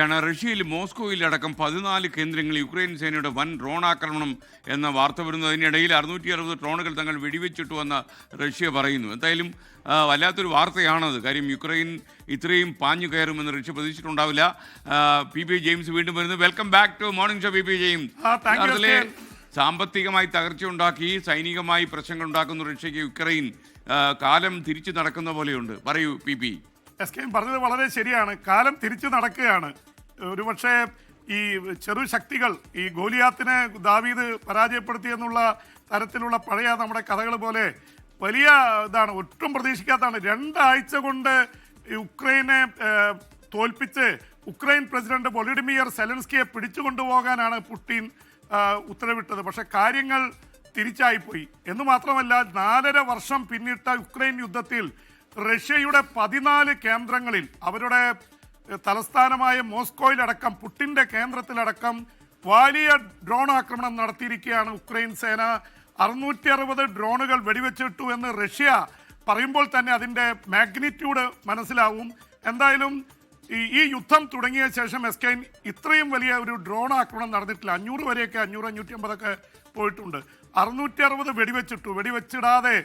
റഷ്യയിൽ മോസ്കോയിലടക്കം 14 കേന്ദ്രങ്ങളിൽ യുക്രൈൻ സേനയുടെ വൻ ഡ്രോൺ ആക്രമണം എന്ന വാർത്ത വരുന്നതിനിടയിൽ 660 ഡ്രോണുകൾ തങ്ങൾ വെടിവെച്ചിട്ടുവെന്ന് റഷ്യ പറയുന്നു. എന്തായാലും വല്ലാത്തൊരു വാർത്തയാണത്. കാര്യം യുക്രൈൻ ഇത്രയും പാഞ്ഞു കയറുമെന്ന് റഷ്യ പ്രതീക്ഷിച്ചിട്ടുണ്ടാവില്ല. പി ജെയിംസ് വീണ്ടും വരുന്നു. Welcome back to morning show P James. സാമ്പത്തികമായി തകർച്ചയുണ്ടാക്കി സൈനികമായി പ്രശ്നങ്ങൾ ഉണ്ടാക്കുന്ന റഷ്യക്ക് യുക്രൈൻ കാലം തിരിച്ചു നടക്കുന്ന പോലെയുണ്ട്. പറയൂ പി. പറഞ്ഞത് വളരെ ശരിയാണ്. കാലം തിരിച്ചു നടക്കുകയാണ്. ഒരുപക്ഷെ ഈ ചെറു ശക്തികൾ ഈ ഗോലിയാത്തിനെ ദാവീദ് പരാജയപ്പെടുത്തിയെന്നുള്ള തരത്തിലുള്ള പഴയ നമ്മുടെ കഥകൾ പോലെ വലിയ ഇതാണ്, ഒട്ടും പ്രതീക്ഷിക്കാത്തതാണ്. 2 ആഴ്ച കൊണ്ട് യുക്രൈനെ തോൽപ്പിച്ച് യുക്രൈൻ പ്രസിഡന്റ് വൊളോഡിമിർ സെലൻസ്കിയെ പിടിച്ചുകൊണ്ടുപോകാനാണ് പുടിൻ ഉത്തരവിട്ടത്. പക്ഷെ കാര്യങ്ങൾ തിരിച്ചായിപ്പോയി എന്ന് മാത്രമല്ല, 4.5 വർഷം പിന്നിട്ട യുക്രൈൻ യുദ്ധത്തിൽ റഷ്യയുടെ 14 കേന്ദ്രങ്ങളിൽ, അവരുടെ തലസ്ഥാനമായ മോസ്കോയിലടക്കം പുടിൻ്റെ കേന്ദ്രത്തിലടക്കം വലിയ ഡ്രോൺ ആക്രമണം നടത്തിയിരിക്കുകയാണ് യുക്രൈൻ സേന. 660 ഡ്രോണുകൾ വെടിവെച്ചിട്ടു എന്ന് റഷ്യ പറയുമ്പോൾ തന്നെ അതിൻ്റെ മാഗ്നിറ്റ്യൂഡ് മനസ്സിലാവും. എന്തായാലും ഈ യുദ്ധം തുടങ്ങിയ ശേഷം ഇത്രയും വലിയ ഒരു ഡ്രോൺ ആക്രമണം നടന്നിട്ടില്ല. 500 വരെയൊക്കെ, 500-550 പോയിട്ടുണ്ട്. 660 വെടിവെച്ചിടാതെ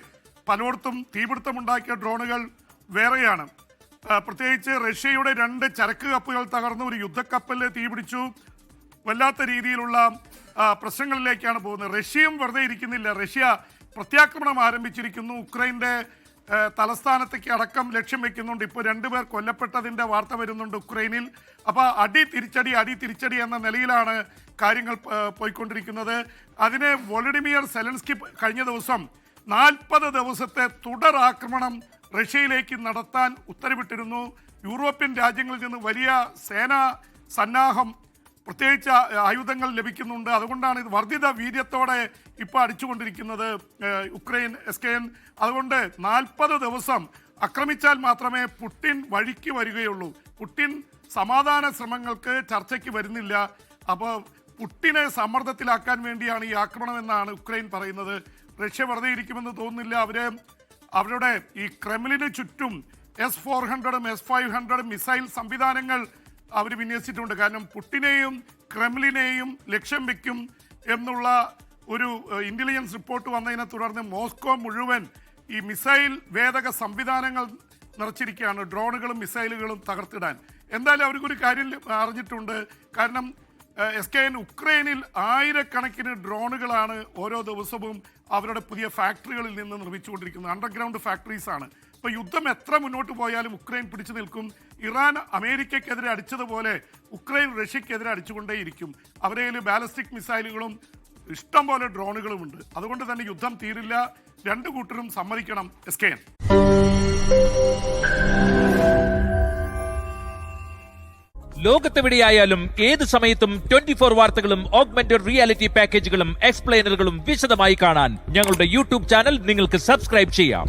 പലയിടത്തും തീപിടുത്തമുണ്ടാക്കിയ ഡ്രോണുകൾ വേറെയാണ്. പ്രത്യേകിച്ച് റഷ്യയുടെ 2 ചരക്ക് കപ്പലുകൾ തകർന്ന് ഒരു യുദ്ധക്കപ്പലിൽ തീപിടിച്ചു. വല്ലാത്ത രീതിയിലുള്ള പ്രശ്നങ്ങളിലേക്കാണ് പോകുന്നത്. റഷ്യയും വെറുതെ ഇരിക്കുന്നില്ല. റഷ്യ പ്രത്യാക്രമണം ആരംഭിച്ചിരിക്കുന്നു. യുക്രൈൻ്റെ തലസ്ഥാനത്തേക്ക് അടക്കം ലക്ഷ്യം വെക്കുന്നുണ്ട്. ഇപ്പോൾ 2 പേർ കൊല്ലപ്പെട്ടതിൻ്റെ വാർത്ത വരുന്നുണ്ട് യുക്രൈനിൽ. അപ്പോൾ അടി തിരിച്ചടി എന്ന നിലയിലാണ് കാര്യങ്ങൾ പോയിക്കൊണ്ടിരിക്കുന്നത്. അതിന് വൊളോഡിമിർ സെലൻസ്കി കഴിഞ്ഞ ദിവസം 40 ദിവസത്തെ തുടർ ആക്രമണം റഷ്യയിലേക്ക് നടത്താൻ ഉത്തരവിട്ടിരുന്നു. യൂറോപ്യൻ രാജ്യങ്ങളിൽ നിന്ന് വലിയ സേനാ സന്നാഹം, പ്രത്യേകിച്ച് ആയുധങ്ങൾ ലഭിക്കുന്നുണ്ട്. അതുകൊണ്ടാണ് ഇത് വർദ്ധിത വീര്യത്തോടെ ഇപ്പോൾ അടിച്ചുകൊണ്ടിരിക്കുന്നത് യുക്രൈൻ. അതുകൊണ്ട് 40 ദിവസം ആക്രമിച്ചാൽ മാത്രമേ പുടിൻ വഴിക്ക് വരികയുള്ളൂ. പുടിൻ സമാധാന ശ്രമങ്ങൾക്ക് ചർച്ചയ്ക്ക് വരുന്നില്ല. അപ്പോൾ പുടിനെ സമ്മർദ്ദത്തിലാക്കാൻ വേണ്ടിയാണ് ഈ ആക്രമണം എന്നാണ് യുക്രൈൻ പറയുന്നത്. റഷ്യ വെറുതെ ഇരിക്കുമെന്ന് തോന്നുന്നില്ല. അവരുടെ ഈ ക്രെംലിന് ചുറ്റും S-400 S-500 മിസൈൽ സംവിധാനങ്ങൾ അവർ വിന്യസിച്ചിട്ടുണ്ട്. കാരണം പുടിനെയും ക്രെംലിനെയും ലക്ഷ്യം വെക്കും എന്നുള്ള ഒരു ഇന്റലിജൻസ് റിപ്പോർട്ട് വന്നതിനെ തുടർന്ന് മോസ്കോ മുഴുവൻ ഈ മിസൈൽ വേദക സംവിധാനങ്ങൾ നിറച്ചിരിക്കുകയാണ്, ഡ്രോണുകളും മിസൈലുകളും തകർത്തിടാൻ. എന്തായാലും അവർക്കൊരു കാര്യം അറിഞ്ഞിട്ടുണ്ട്. കാരണം യുക്രൈനിൽ 1000കണക്കിന് ഡ്രോണുകളാണ് ഓരോ ദിവസവും അവരുടെ പുതിയ ഫാക്ടറികളിൽ നിന്ന് നിർമ്മിച്ചുകൊണ്ടിരിക്കുന്നത്. അണ്ടർഗ്രൗണ്ട് ഫാക്ടറീസ് ആണ്. ഇപ്പോൾ യുദ്ധം എത്ര മുന്നോട്ട് പോയാലും യുക്രൈൻ പിടിച്ചു നിൽക്കും. ഇറാൻ അമേരിക്കയ്ക്കെതിരെ അടിച്ചതുപോലെ യുക്രൈൻ റഷ്യക്കെതിരെ അടിച്ചുകൊണ്ടേയിരിക്കും. അവരുടെ ബാലിസ്റ്റിക് മിസൈലുകളും ഇഷ്ടം പോലെ ഡ്രോണുകളുമുണ്ട്. അതുകൊണ്ട് തന്നെ യുദ്ധം തീരില്ല. 2 കൂട്ടരും സമ്മതിക്കണം. ലോകത്തെവിടെയായാലും ഏത് സമയത്തും 24 വാർത്തകളും ഓഗ്മെന്റഡ് റിയാലിറ്റി പാക്കേജുകളും എക്സ്പ്ലെയിനറുകളും വിശദമായി കാണാൻ ഞങ്ങളുടെ യൂട്യൂബ് ചാനൽ നിങ്ങൾക്ക് സബ്സ്ക്രൈബ് ചെയ്യാം.